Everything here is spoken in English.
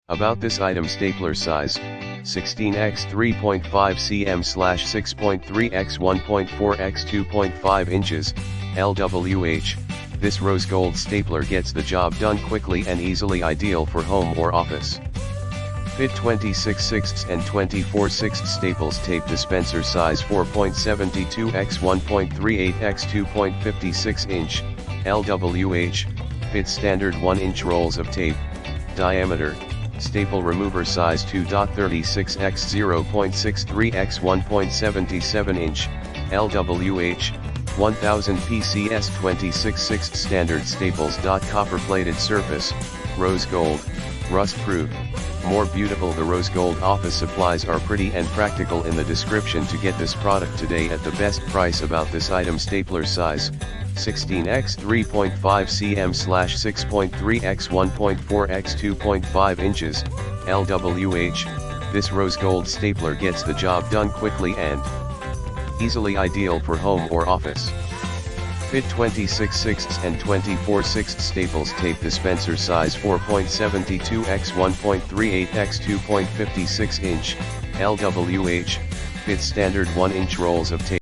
About this item: stapler size, 16x 3.5 cm / 6.3x 1.4x 2.5 inches, LWH. This rose gold stapler gets the job done quickly and easily, ideal for home or office. Fit 26/6 and 24/6 staples. Tape dispenser size, 4.72x 1.38x 2.56 inch, LWH. Fit standard 1-inch rolls of tape. Diameter. Staple remover size, 2.36x 0.63x 1.77 inch, LWH. 1000 PCS 26/6 standard staples. Copper plated surface, rose gold, rust proof. More beautiful. The rose gold office supplies are pretty and practical. In the description to get this product today at the best price. About this item: stapler size, 16x 3.5 cm / 6.3x 1.4x 2.5 inches, LWH. This rose gold stapler gets the job done quickly and easily, ideal for home or office. Fit 26/6 and 24/6 staples. Tape dispenser size, 4.72x 1.38x 2.56 inch, LWH. Fit standard 1-inch rolls of tape.